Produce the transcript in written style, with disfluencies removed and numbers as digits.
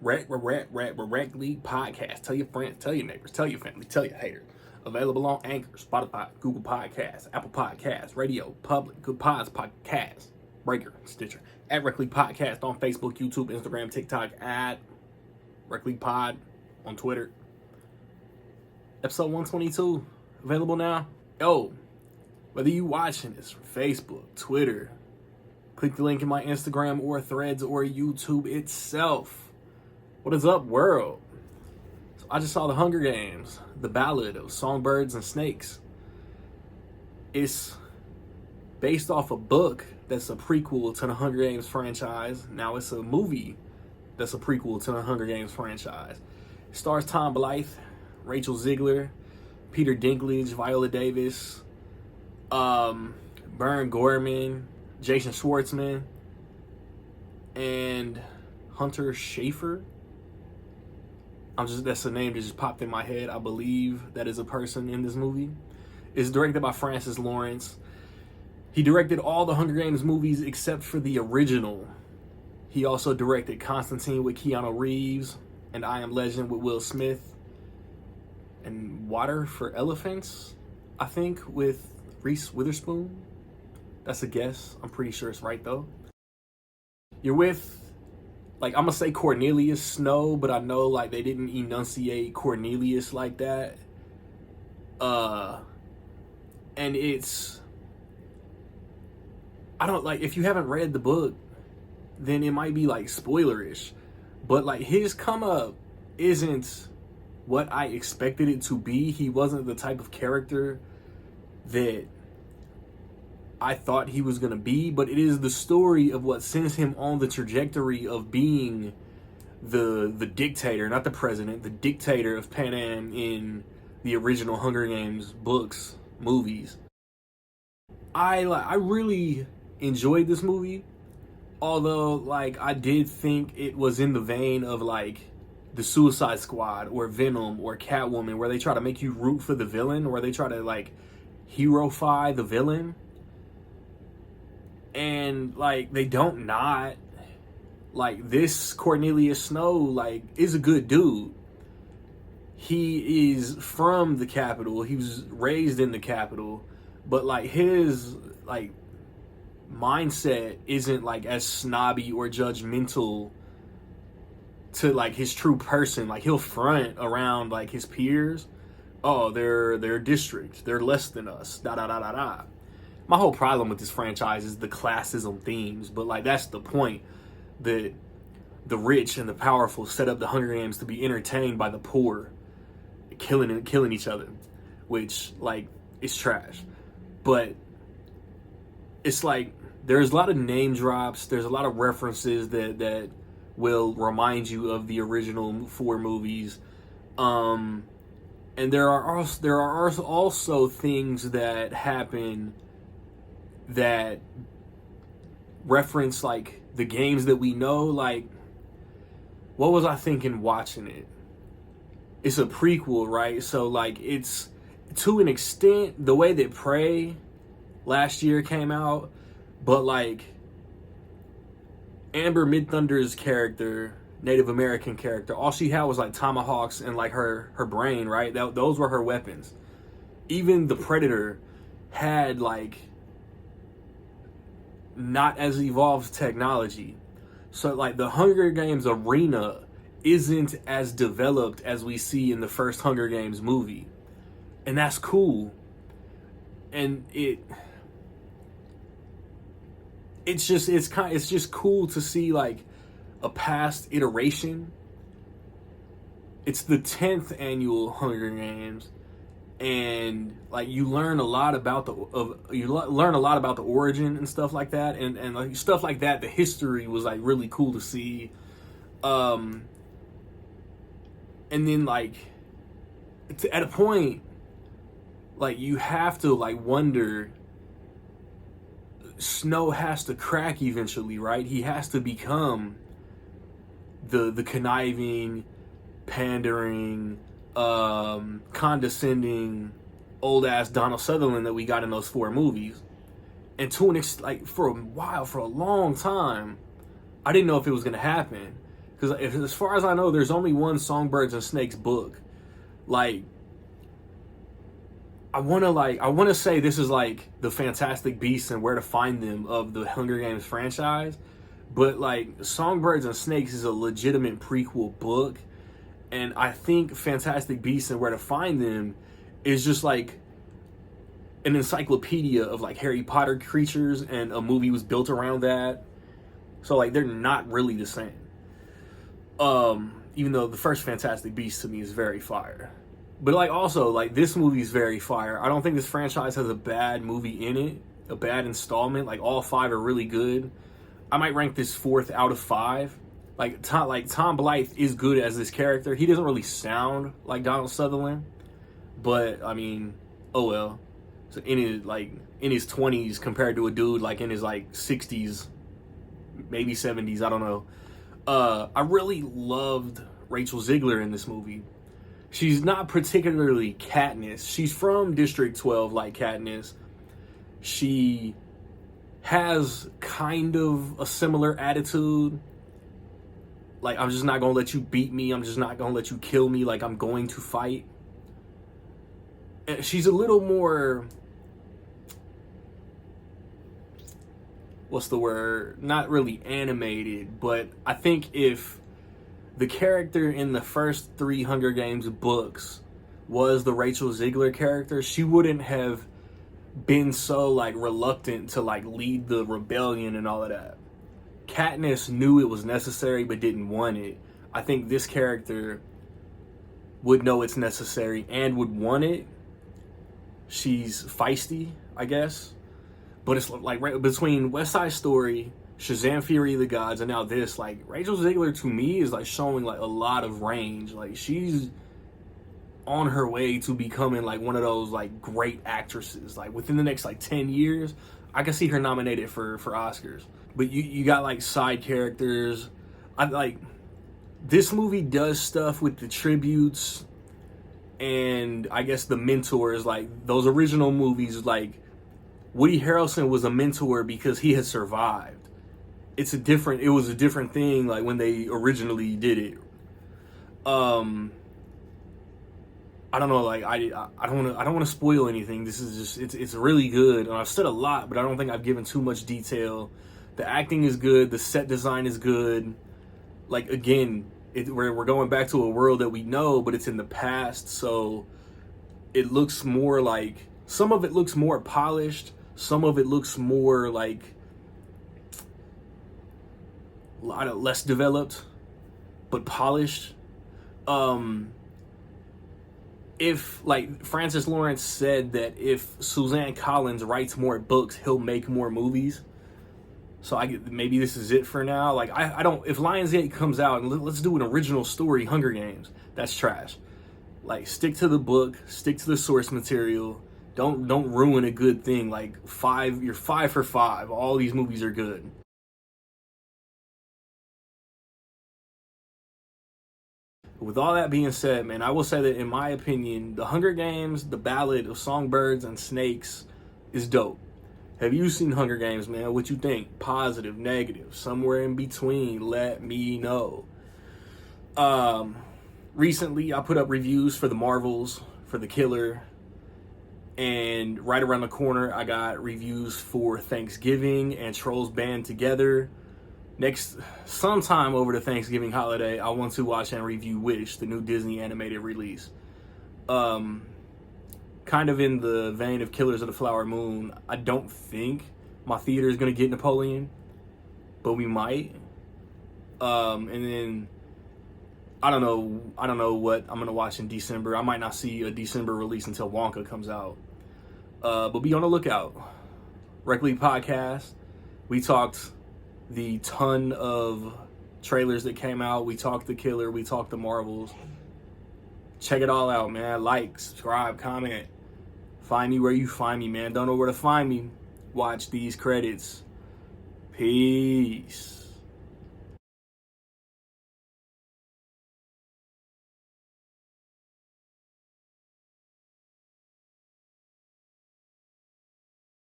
Rec League Podcast. Tell your friends, tell your neighbors, tell your family, tell your haters. Available on Anchor, Spotify, Google Podcasts, Apple Podcasts, Radio, Public, Good Pods Podcast, Breaker, Stitcher. At Rec League Podcast on Facebook, YouTube, Instagram, TikTok. At Rec League Pod on Twitter. Episode 122. Available now. Yo, whether you watching this from Facebook, Twitter, click the link in my Instagram or Threads or YouTube itself. What is up, world? So I just saw The Hunger Games, the Ballad of Songbirds and Snakes. It's based off a book that's a prequel to the Hunger Games franchise. Now it's a movie that's a prequel to the Hunger Games franchise. It stars Tom Blythe, Rachel Ziegler, Peter Dinklage, Viola Davis, Baron Gorman, Jason Schwartzman, and Hunter Schafer. That's a name that just popped in my head. I believe that is a person in this movie. It's directed by Francis Lawrence. He directed all the Hunger Games movies except for the original. He also directed Constantine with Keanu Reeves, and I Am Legend with Will Smith, and Water for Elephants, I think, with Reese Witherspoon. That's a guess. I'm pretty sure it's right, though. You're with, I'm going to say Cornelius Snow, but I know, they didn't enunciate Cornelius like that. And it's, if you haven't read the book, then it might be, spoilerish. But, his come up isn't what I expected it to be. He wasn't the type of character that I thought he was going to be, but it is the story of what sends him on the trajectory of being the dictator, not the president, the dictator of Panem in the original Hunger Games books, movies. I really enjoyed this movie, although I did think it was in the vein of the Suicide Squad or Venom or Catwoman, where they try to make you root for the villain, or they try to hero-fy the villain. And they don't not. This Cornelius Snow is a good dude. He is from the capital. He was raised in the capital, but his mindset isn't as snobby or judgmental to his true person. He'll front around his peers. Oh, they're district. They're less than us. Da da da da da. My whole problem with this franchise is the classism themes, but that's the point, that the rich and the powerful set up the Hunger Games to be entertained by the poor, killing each other, which is trash. But it's there's a lot of name drops, there's a lot of references that will remind you of the original 4 movies, and there are also things that happen that reference the games that we know. What was I thinking watching it? It's a prequel, right? So it's, to an extent, the way that Prey last year came out, but Amber Midthunder's character, Native American character, all she had was tomahawks and her brain, right? Those were her weapons. Even the Predator had not as evolved technology. So the Hunger Games arena isn't as developed as we see in the first Hunger Games movie. And that's cool. And it's just cool to see a past iteration. It's the 10th annual Hunger Games, and you learn a lot about the origin and stuff like that, and stuff like that. The history was really cool to see, and then at a point, you have to wonder. Snow has to crack eventually, right? He has to become the conniving, pandering, condescending old ass Donald Sutherland that we got in those 4 movies. And to an for a long time, I didn't know if it was gonna happen, Because as far as I know, there's only one Songbirds and Snakes book. Like, I want to say this is like the Fantastic Beasts and Where to Find Them of the Hunger Games franchise, but like Songbirds and Snakes is a legitimate prequel book, and I think Fantastic Beasts and Where to Find Them is just like an encyclopedia of like Harry Potter creatures, and a movie was built around that. So like they're not really the same. Even though the first Fantastic Beasts to me is very fire. But like also like this movie is very fire. I don't think this franchise has a bad movie in it, a bad installment. Like all 5 are really good. I might rank this 4th out of 5. Like Tom Blythe is good as this character. He doesn't really sound like Donald Sutherland, but I mean, oh well. So in his 20s compared to a dude like in his like 60s, maybe 70s, I don't know. I really loved Rachel Ziegler in this movie. She's not particularly Katniss. She's from District 12 like Katniss. She has kind of a similar attitude. Like, I'm just not going to let you beat me. I'm just not going to let you kill me. Like, I'm going to fight. And she's a little more... What's the word? Not really animated, but I think if the character in the first 3 Hunger Games books was the Rachel Ziegler character, she wouldn't have been so like reluctant to like lead the rebellion and all of that. Katniss knew it was necessary but didn't want it. I think this character would know it's necessary and would want it. She's feisty, I guess. But it's like right between West Side Story, Shazam! Fury of the Gods, and now this, like Rachel Ziegler to me is like showing like a lot of range. Like she's on her way to becoming like one of those like great actresses. Like within the next like 10 years, I can see her nominated for Oscars. But you got like side characters. I like this movie does stuff with the tributes and I guess the mentors. Like those original movies, like Woody Harrelson was a mentor because he had survived. It was a different thing like when they originally did it. I don't know, like I don't want to spoil anything. This is just it's really good. And I've said a lot, but I don't think I've given too much detail. The acting is good, the set design is good. Like again, we're going back to a world that we know, but it's in the past, so it looks more like some of it looks more polished, some of it looks more like a lot of less developed, but polished. If like Francis Lawrence said that if Suzanne Collins writes more books, he'll make more movies. So maybe this is it for now. Like I don't. If Lionsgate comes out and let's do an original story, Hunger Games, that's trash. Like stick to the book, stick to the source material. Don't ruin a good thing. Like you're 5 for 5. All these movies are good. With all that being said, man, I will say that in my opinion, The Hunger Games, The Ballad of Songbirds and Snakes is dope. Have you seen Hunger Games, man? What you think? Positive, negative, somewhere in between? Let me know. Recently, I put up reviews for The Marvels, for The Killer, and right around the corner, I got reviews for Thanksgiving and Trolls Band Together. Sometime over the Thanksgiving holiday, I want to watch and review Wish, the new Disney animated release. Kind of in the vein of Killers of the Flower Moon. I don't think my theater is going to get Napoleon, but we might. And then I don't know what I'm going to watch in December. I might not see a December release until Wonka comes out. But be on the lookout. Rec League Podcast. We talked the ton of trailers that came out. We talked The Killer. We talked The Marvels. Check it all out, man. Like, subscribe, comment. Find me where you find me, man. Don't know where to find me. Watch these credits. Peace.